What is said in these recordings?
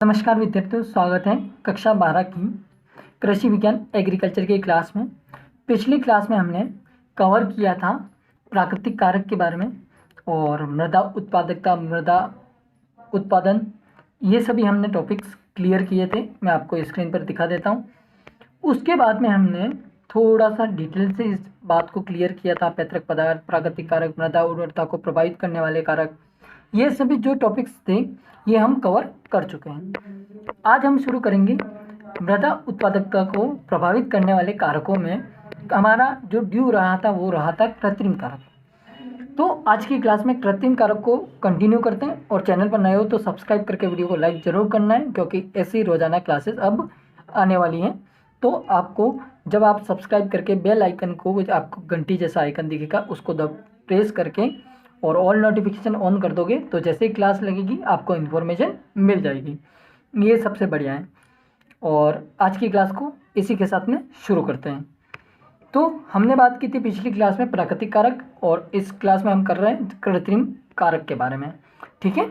नमस्कार विद्यार्थियों, स्वागत है कक्षा 12 की कृषि विज्ञान एग्रीकल्चर की क्लास में। पिछली क्लास में हमने कवर किया था प्राकृतिक कारक के बारे में और मृदा उत्पादकता, मृदा उत्पादन, ये सभी हमने टॉपिक्स क्लियर किए थे। मैं आपको स्क्रीन पर दिखा देता हूँ। उसके बाद में हमने थोड़ा सा डिटेल से इस बात को क्लियर किया था। पैतृक पदार्थ, प्राकृतिक कारक, मृदा उर्वरता को प्रभावित करने वाले कारक, ये सभी जो टॉपिक्स थे ये हम कवर कर चुके हैं। आज हम शुरू करेंगे मृदा उत्पादकता को प्रभावित करने वाले कारकों में। हमारा जो ड्यू रहा था वो रहा था कृत्रिम कारक। तो आज की क्लास में कृत्रिम कारक को कंटिन्यू करते हैं, और चैनल पर नए हो तो सब्सक्राइब करके वीडियो को लाइक ज़रूर करना है, क्योंकि ऐसी रोज़ाना क्लासेस अब आने वाली हैं। तो आपको जब आप सब्सक्राइब करके बेल आइकन को, आपको घंटी जैसा आइकन दिखेगा, उसको प्रेस करके और ऑल नोटिफिकेशन ऑन कर दोगे तो जैसे ही क्लास लगेगी आपको इन्फॉर्मेशन मिल जाएगी। ये सबसे बढ़िया है। और आज की क्लास को इसी के साथ में शुरू करते हैं। तो हमने बात की थी पिछली क्लास में प्राकृतिक कारक, और इस क्लास में हम कर रहे हैं कृत्रिम कारक के बारे में। ठीक है।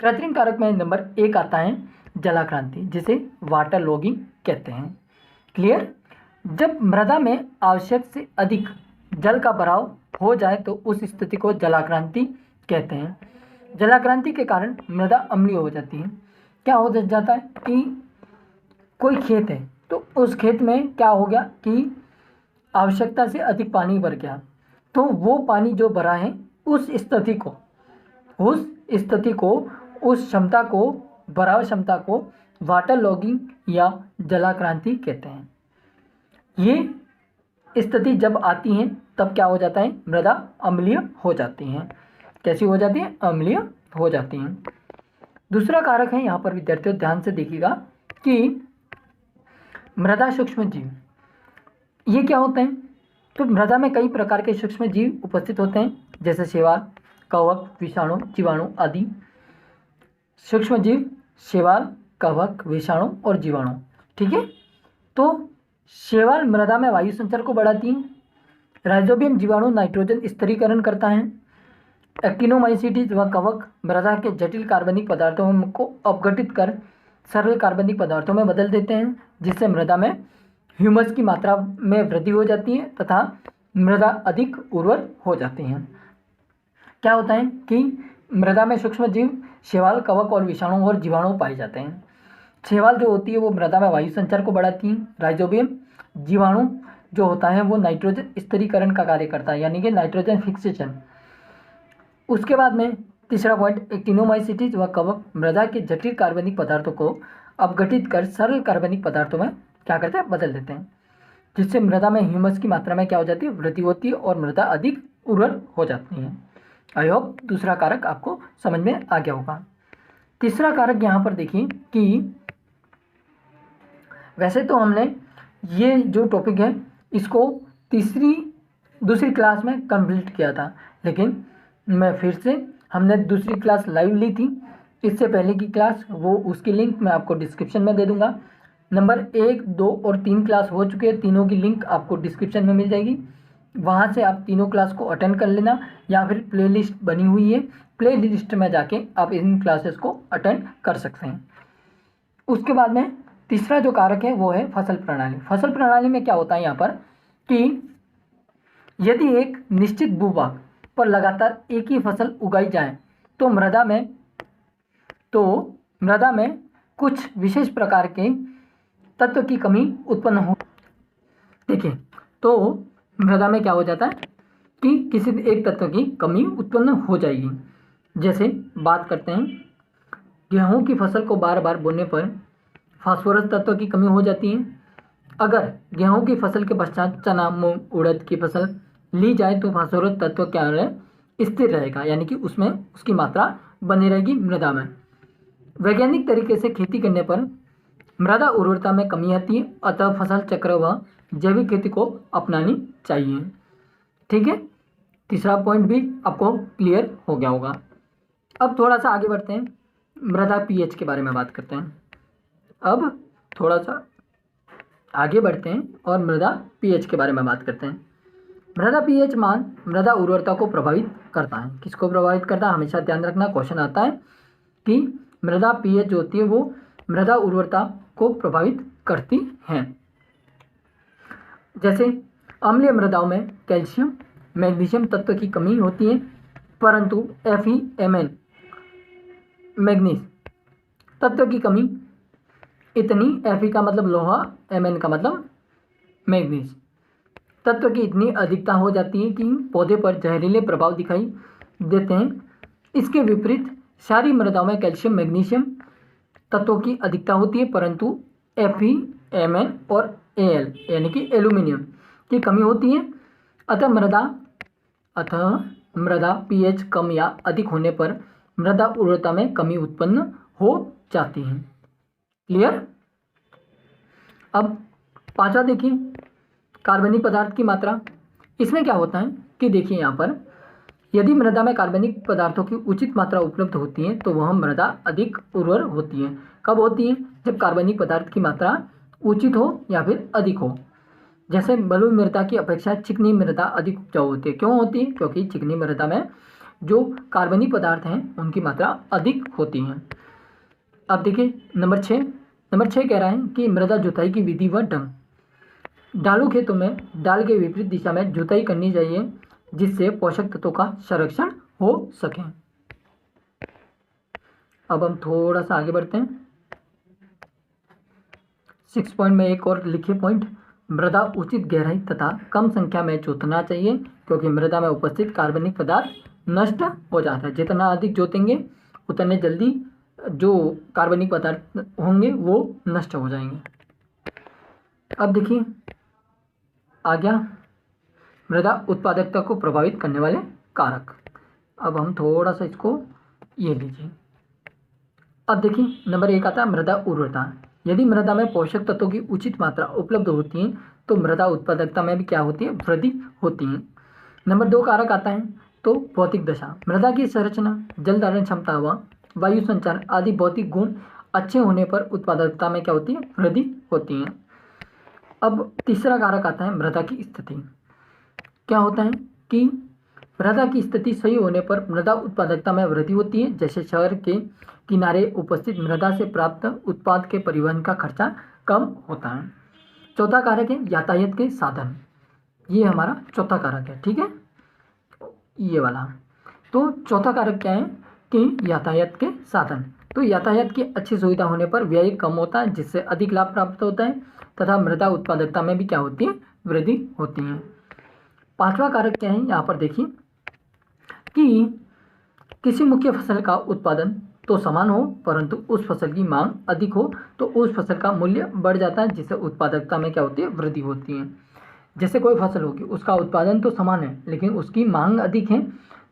कृत्रिम कारक में नंबर 1 आता है जलाक्रांति, जिसे वाटर लॉगिंग कहते हैं। क्लियर। जब मृदा में आवश्यक से अधिक जल का भराव हो जाए तो उस स्थिति को जलाक्रांति कहते हैं। जलाक्रांति के कारण मृदा अम्लीय हो जाती है। क्या हो जाता है कि कोई खेत है तो उस खेत में क्या हो गया कि आवश्यकता से अधिक पानी भर गया, तो वो पानी जो भरा है उस स्थिति को, उस क्षमता को, भराव क्षमता को वाटर लॉगिंग या जलाक्रांति कहते हैं। ये स्थिति जब आती है तब क्या हो जाता है, मृदा अम्लीय हो जाती हैं। कैसी हो जाती है, अम्लीय हो जाती हैं। दूसरा कारक है, यहाँ पर विद्यार्थियों ध्यान से देखिएगा कि मृदा सूक्ष्म जीव, ये क्या होते हैं। तो मृदा में कई प्रकार के सूक्ष्म जीव उपस्थित होते हैं, जैसे शैवाल, कवक, विषाणु, जीवाणु आदि। सूक्ष्म जीव शैवाल, कवक, विषाणु और जीवाणु। ठीक है। तो शैवाल मृदा में वायु संचार को बढ़ाती हैं। राइजोबियम जीवाणु नाइट्रोजन स्थिरीकरण करता है। एक्टिनोमाइसीटीज व कवक मृदा के जटिल कार्बनिक पदार्थों को अपघटित कर सरल कार्बनिक पदार्थों में बदल देते हैं, जिससे मृदा में ह्यूमस की मात्रा में वृद्धि हो जाती है तथा मृदा अधिक उर्वर हो जाती है। क्या होता है कि मृदा में सूक्ष्म जीव शैवाल, कवक और विषाणु और जीवाणु पाए जाते हैं। शैवाल जो होती है वो मृदा में वायु संचार को बढ़ाती है। राइजोबियम जीवाणु जो होता है वो नाइट्रोजन स्थिरीकरण का कार्य करता है, यानी कि नाइट्रोजन फिक्सेशन। उसके बाद में तीसरा पॉइंट, एक्टिनोमाइसीटीज व कवक मृदा के जटिल कार्बनिक पदार्थों को अपघटित कर सरल कार्बनिक पदार्थों में क्या करते हैं, बदल देते हैं, जिससे मृदा में ह्यूमस की मात्रा में क्या हो जाती है, वृद्धि होती है और मृदा अधिक उर्वर हो जाती है। आई होप दूसरा कारक आपको समझ में आ गया होगा। तीसरा कारक यहाँ पर देखिए कि वैसे तो हमने ये जो टॉपिक है इसको दूसरी क्लास में कंप्लीट किया था, लेकिन मैं फिर से, हमने दूसरी क्लास लाइव ली थी। इससे पहले की क्लास, वो उसकी लिंक मैं आपको डिस्क्रिप्शन में दे दूंगा। नंबर 1, 2 और 3 क्लास हो चुके हैं, तीनों की लिंक आपको डिस्क्रिप्शन में मिल जाएगी। वहाँ से आप तीनों क्लास को अटेंड कर लेना, या फिर प्लेलिस्ट बनी हुई है, प्लेलिस्ट में जाके आप इन क्लासेस को अटेंड कर सकते हैं। उसके बाद में तीसरा जो कारक है वो है फसल प्रणाली। फसल प्रणाली में क्या होता है यहाँ पर कि यदि एक निश्चित भूभाग पर लगातार एक ही फसल उगाई जाए तो मृदा में कुछ विशेष प्रकार के तत्व की कमी उत्पन्न हो। देखिए, तो मृदा में क्या हो जाता है कि किसी एक तत्व की कमी उत्पन्न हो जाएगी। जैसे बात करते हैं, गेहूं की फसल को बार बार बोने पर फास्फोरस तत्व की कमी हो जाती है। अगर गेहूं की फसल के पश्चात चना, मूंग, उड़द की फसल ली जाए तो फास्फोरस तत्व क्या है, स्थिर रहेगा, यानी कि उसमें उसकी मात्रा बनी रहेगी मृदा में। वैज्ञानिक तरीके से खेती करने पर मृदा उर्वरता में कमी आती है, अतः फसल चक्र व जैविक खेती को अपनानी चाहिए। ठीक है। तीसरा पॉइंट भी आपको क्लियर हो गया होगा। अब थोड़ा सा आगे बढ़ते हैं, मृदा पीएच के बारे में बात करते हैं। अब थोड़ा सा आगे बढ़ते हैं और मृदा पीएच के बारे में बात करते हैं। मृदा पीएच मान मृदा उर्वरता को प्रभावित करता है। किसको प्रभावित करता है, हमेशा ध्यान रखना, क्वेश्चन आता है कि मृदा पीएच जो होती है वो मृदा उर्वरता को प्रभावित करती हैं। जैसे अम्लीय मृदाओं में कैल्शियम मैग्नीशियम तत्व की कमी होती है, परंतु FeMn मैग्नीज तत्व की कमी इतनी, Fe का मतलब लोहा, Mn का मतलब मैग्नीज तत्व की इतनी अधिकता हो जाती है कि पौधे पर जहरीले प्रभाव दिखाई देते हैं। इसके विपरीत क्षारीय मृदाओं में कैल्शियम मैग्नीशियम तत्वों की अधिकता होती है, परंतु FeMn और Al यानी कि एल्यूमिनियम की कमी होती है। अतः मृदा pH कम या अधिक होने पर मृदा उर्वरता में कमी उत्पन्न हो जाती है। क्लियर। अब पांचवा देखिए, कार्बनिक पदार्थ की मात्रा। इसमें क्या होता है कि देखिए यहाँ पर यदि मृदा में कार्बनिक पदार्थों की उचित मात्रा उपलब्ध होती है तो वह मृदा अधिक उर्वर होती है। कब होती है? जब कार्बनिक पदार्थ की मात्रा उचित हो या फिर अधिक हो। जैसे बलुई मृदा की अपेक्षा चिकनी मृदा अधिक उपजाऊ होती है। क्यों होती है? क्योंकि चिकनी मृदा में जो कार्बनिक पदार्थ हैं उनकी मात्रा अधिक होती है। अब देखिए नंबर 6 कह रहा है कि मृदा जुताई की विधि व ढंग। ढालू खेतों में डाल के विपरीत दिशा में जुताई करनी चाहिए जिससे पोषक तत्वों का संरक्षण हो सके। अब हम थोड़ा सा आगे बढ़ते हैं। 6 पॉइंट में एक और लिखिए पॉइंट, मृदा उचित गहराई तथा कम संख्या में जोतना चाहिए क्योंकि मृदा में उपस्थित कार्बनिक पदार्थ नष्ट हो जाता है। जितना अधिक जोतेंगे उतने जल्दी जो कार्बनिक पदार्थ होंगे वो नष्ट हो जाएंगे। अब देखिए आ गया मृदा उत्पादकता को प्रभावित करने वाले कारक। अब हम थोड़ा सा इसको ये लीजिए। अब देखिए नंबर 1 आता है मृदा उर्वरता। यदि मृदा में पोषक तत्वों की उचित मात्रा उपलब्ध होती है तो मृदा उत्पादकता में भी क्या होती है? वृद्धि होती है। नंबर 2 कारक आता है तो भौतिक दशा। मृदा की संरचना, जल धारण क्षमता व वायु संचार आदि भौतिक गुण अच्छे होने पर उत्पादकता में क्या होती है? वृद्धि होती है। अब तीसरा कारक आता है मृदा की स्थिति। क्या होता है कि मृदा की स्थिति सही होने पर मृदा उत्पादकता में वृद्धि होती है। जैसे शहर के किनारे उपस्थित मृदा से प्राप्त उत्पाद के परिवहन का खर्चा कम होता है। चौथा कारक है यातायात के साधन। ये हमारा चौथा कारक है, ठीक है, ये वाला। तो चौथा कारक क्या है कि यातायात के साधन। तो यातायात की अच्छी सुविधा होने पर व्यय कम होता है जिससे अधिक लाभ प्राप्त होता है तथा मृदा उत्पादकता में भी क्या होती है? वृद्धि होती है। पांचवा कारक क्या है? यहाँ पर देखिए कि किसी मुख्य फसल का उत्पादन तो समान हो परंतु उस फसल की मांग अधिक हो तो उस फसल का मूल्य बढ़ जाता है जिससे उत्पादकता में क्या होती है? वृद्धि होती है। जैसे कोई फसल होगी उसका उत्पादन तो समान है लेकिन उसकी मांग अधिक है,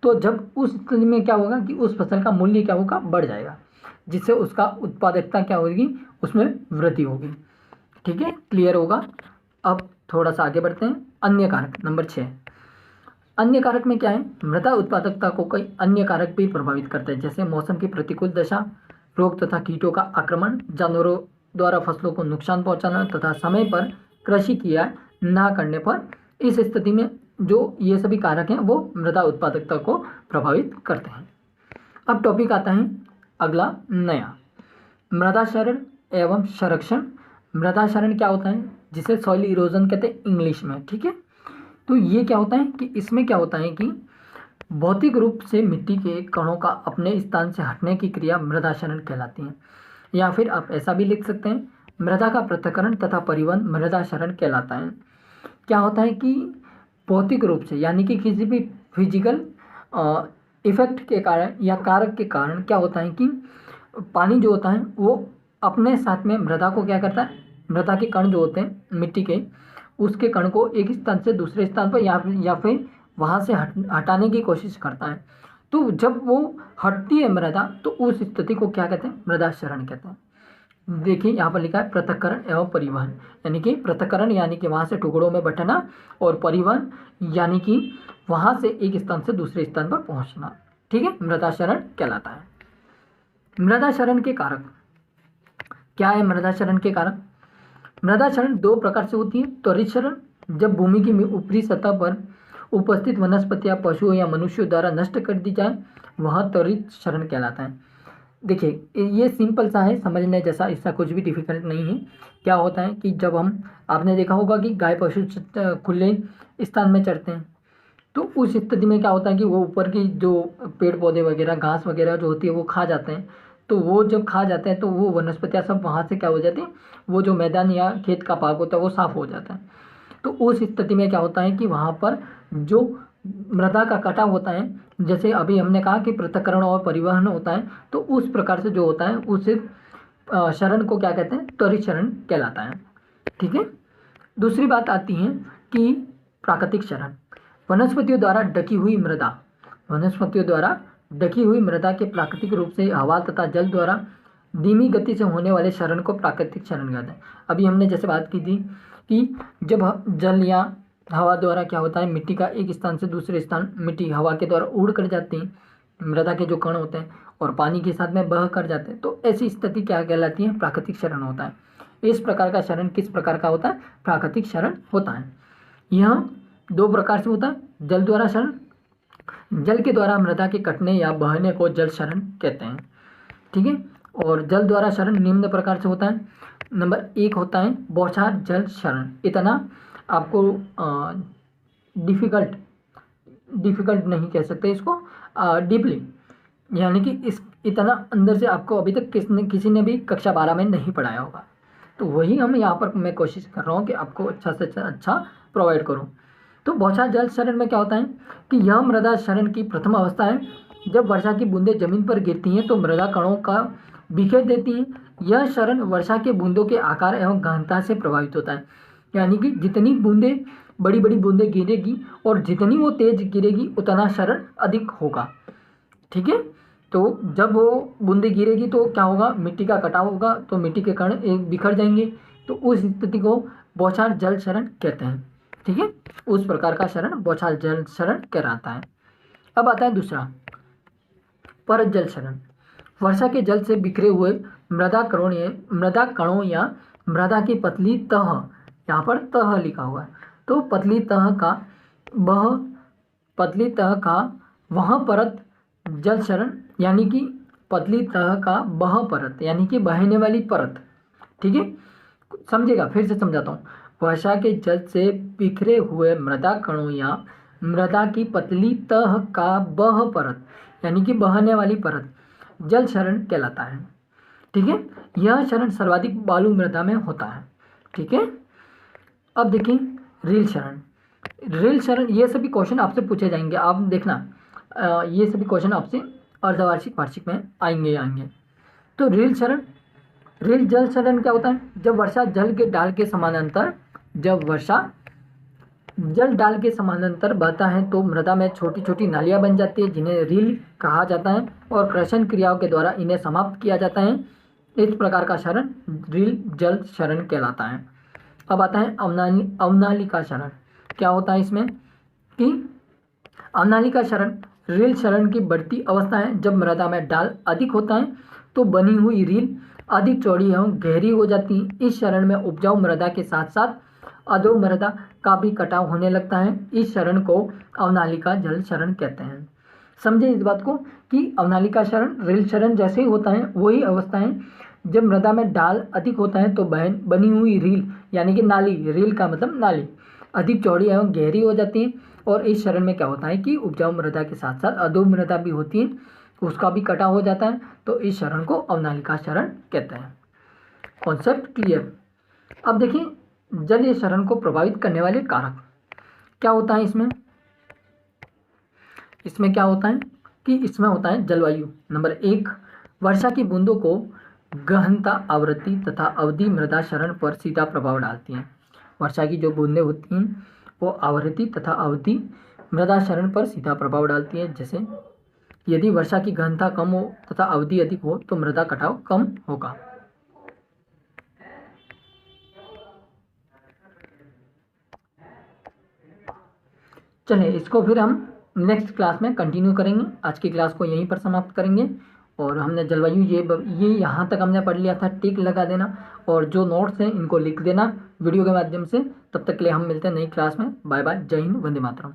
तो जब उस स्थिति में क्या होगा कि उस फसल का मूल्य क्या होगा? बढ़ जाएगा जिससे उसका उत्पादकता क्या होगी? उसमें वृद्धि होगी। ठीक है, क्लियर होगा। अब थोड़ा सा आगे बढ़ते हैं। अन्य कारक नंबर 6। अन्य कारक में क्या है? मृदा उत्पादकता को कई अन्य कारक भी प्रभावित करते हैं जैसे मौसम की प्रतिकूल दशा, रोग तथा कीटों का आक्रमण, जानवरों द्वारा फसलों को नुकसान पहुंचाना तथा समय पर कृषि किया ना करने पर। इस स्थिति में जो ये सभी कारक हैं वो मृदा उत्पादकता को प्रभावित करते हैं। अब टॉपिक आता है अगला नया, मृदा क्षरण एवं संरक्षण। मृदा क्षरण क्या होता है? जिसे सॉइल इरोजन कहते हैं इंग्लिश में, ठीक है। तो ये क्या होता है कि इसमें क्या होता है कि भौतिक रूप से मिट्टी के कणों का अपने स्थान से हटने की क्रिया मृदा क्षरण कहलाती है। या फिर आप ऐसा भी लिख सकते हैं मृदा का पृथक्करण तथा परिवहन मृदा क्षरण कहलाता है। क्या होता है कि भौतिक रूप से यानी कि किसी भी फिजिकल इफेक्ट के कारण या कारक के कारण क्या होता है कि पानी जो होता है वो अपने साथ में मृदा को क्या करता है? मृदा के कण जो होते हैं मिट्टी के, उसके कण को एक स्थान से दूसरे स्थान पर या फिर वहाँ से हटाने की कोशिश करता है। तो जब वो हटती है मृदा तो उस स्थिति को क्या कहते हैं? मृदा क्षरण कहते हैं। देखिए यहाँ पर लिखा है पृथक्करण एवं परिवहन। यानी कि पृथक्करण यानी कि वहाँ से टुकड़ों में बंटना और परिवहन यानी कि वहाँ से एक स्थान से दूसरे स्थान पर पहुँचना, ठीक है, मृदा क्षरण कहलाता है। मृदा क्षरण के कारक क्या है? मृदा क्षरण के कारक, मृदा क्षरण 2 प्रकार से होती है। त्वरित क्षरण, जब भूमि की ऊपरी सतह पर उपस्थित वनस्पतियां पशुओं या मनुष्यों द्वारा नष्ट कर दी जाए वह त्वरित क्षरण कहलाता है। देखिए ये सिंपल सा है समझने जैसा, इसका कुछ भी डिफिकल्ट नहीं है। क्या होता है कि जब हम, आपने देखा होगा कि गाय पशु खुले स्थान में चरते हैं, तो उस स्थिति में क्या होता है कि वो ऊपर की जो पेड़ पौधे वगैरह घास वगैरह जो होती है वो खा जाते हैं। तो वो जब खा जाते हैं तो वो वनस्पतियाँ सब वहाँ से क्या हो जाती है, वो जो मैदान या खेत का भाग होता है वो साफ हो जाता है। तो उस स्थिति में क्या होता है कि वहाँ पर जो मृदा का कटाव होता है, जैसे अभी हमने कहा कि पृथक्करण और परिवहन होता है, तो उस प्रकार से जो होता है उस शरण को क्या कहते हैं, त्वरित शरण कहलाता है। ठीक है। दूसरी बात आती है कि प्राकृतिक शरण, वनस्पतियों द्वारा ढकी हुई मृदा, वनस्पतियों द्वारा ढकी हुई मृदा के प्राकृतिक रूप से हवा तथा जल द्वारा धीमी गति से होने वाले शरण को प्राकृतिक शरण कहते हैं। अभी हमने जैसे बात की थी कि जब जल या हवा द्वारा क्या होता है, मिट्टी का एक स्थान से दूसरे स्थान मिट्टी हवा के द्वारा उड़ कर जाती है, मृदा के जो कण होते हैं और पानी के साथ में बह कर जाते हैं, तो ऐसी स्थिति क्या कहलाती है, प्राकृतिक शरण होता है। इस प्रकार का शरण किस प्रकार का होता है, प्राकृतिक शरण होता है। यह दो प्रकार से होता है, जल द्वारा शरण, जल के द्वारा मृदा के कटने या बहने को जल शरण कहते हैं। ठीक है। और जल द्वारा शरण निम्न प्रकार से होता है। नंबर 1 होता है बौछार जल शरण। इतना आपको डिफिकल्ट डिफिकल्ट नहीं कह सकते इसको, डीपली, यानी कि इस इतना अंदर से आपको अभी तक किसी ने भी कक्षा 12 में नहीं पढ़ाया होगा। तो वही हम यहाँ पर मैं कोशिश कर रहा हूँ कि आपको अच्छा से अच्छा प्रोवाइड करूँ। तो बौछार जल शरण में क्या होता है कि यह मृदा शरण की प्रथम अवस्था है। जब वर्षा की बूंदें जमीन पर गिरती हैं तो मृदा कणों का बिखेर देती हैं। यह शरण वर्षा के बूंदों के आकार एवं गहनता से प्रभावित होता है, यानी कि जितनी बूंदें, बड़ी बड़ी बूंदें गिरेगी और जितनी वो तेज गिरेगी उतना शरण अधिक होगा। ठीक है। तो जब वो बूंदें गिरेगी तो क्या होगा, मिट्टी का कटाव होगा, तो मिट्टी के कण एक बिखर जाएंगे, तो उस स्थिति को बौछार जल शरण कहते हैं। ठीक है। उस प्रकार का शरण बौछार जल शरण कहलाता है। अब आता है दूसरा, परत जल शरण। वर्षा के जल से बिखरे हुए मृदा कणों या मृदा की पतली तह, यहाँ पर तह लिखा हुआ है, तो बह पतली तह का वह परत जल शरण, यानी कि पतली तह का बह परत, यानी कि बहने वाली परत। ठीक है। समझेगा, फिर से समझाता हूँ। वर्षा के जल से बिखरे हुए मृदा कणों या मृदा की पतली तह का बह परत, यानी कि बहने वाली परत जल शरण कहलाता है। ठीक है। यह शरण सर्वाधिक बालू मृदा में होता है। ठीक है। अब देखिए रील शरण। रील शरण, ये सभी क्वेश्चन आपसे पूछे जाएंगे, आप देखना, ये सभी क्वेश्चन आपसे अर्धवार्षिक वार्षिक में आएंगे। तो रील शरण, रील जल शरण क्या होता है, जब वर्षा जल के डाल के समानांतर, जब वर्षा जल डाल के समानांतर बहता है तो मृदा में छोटी छोटी नालियां बन जाती है जिन्हें रील कहा जाता है, और कृषण क्रियाओं के द्वारा इन्हें समाप्त किया जाता है। इस प्रकार का शरण रील जल शरण कहलाता है। अब आता है अवनालिका शरण। क्या होता है इसमें कि अवनालिका शरण रील शरण की बढ़ती अवस्था है। जब मृदा में डाल अधिक होता है तो बनी हुई रील अधिक चौड़ी एवं गहरी हो जाती है। इस शरण में उपजाऊ मृदा के साथ साथ अधो मृदा का भी कटाव होने लगता है। इस शरण को अवनालिका जल शरण कहते हैं। समझे इस बात को कि अवनालिका शरण रील शरण जैसे ही होता है वही अवस्था है। जब मृदा में डाल अधिक होता है तो बनी हुई रील, यानी कि नाली, रील का मतलब नाली, अधिक चौड़ी एवं गहरी हो जाती है। और इस शरण में क्या होता है कि उपजाऊ मृदा के साथ साथ अधो मृदा भी होती है, उसका भी कटाव हो जाता है। तो इस शरण को अवनालिका शरण कहते हैं। Concept clear. अब देखिए जलीय शरण को प्रभावित करने वाले कारक क्या होता है इसमें। इसमें क्या होता है कि इसमें होता है जलवायु। नंबर 1, वर्षा की बूंदों को गहनता, आवृत्ति तथा अवधि मृदा शरण पर सीधा प्रभाव डालती हैं। वर्षा की जो बूंदें होती हैं वो आवृत्ति तथा अवधि मृदा शरण पर सीधा प्रभाव डालती हैं। जैसे यदि वर्षा की गहनता कम हो तथा अवधि अधिक हो तो मृदा कटाव कम होगा। चलिए इसको फिर हम नेक्स्ट क्लास में कंटिन्यू करेंगे। आज की क्लास को यहीं पर समाप्त करेंगे। और हमने जलवायु ये यहाँ तक हमने पढ़ लिया था, टिक लगा देना, और जो नोट्स हैं इनको लिख देना वीडियो के माध्यम से। तब तक के लिए हम मिलते हैं नई क्लास में। बाय बाय, जय हिंद, वंदे मातरम।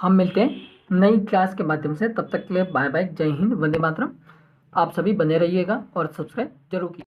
हम मिलते हैं नई क्लास के माध्यम से। तब तक के लिए बाय बाय, जय हिंद, वंदे मातरम। आप सभी बने रहिएगा और सब्सक्राइब जरूर कीजिए।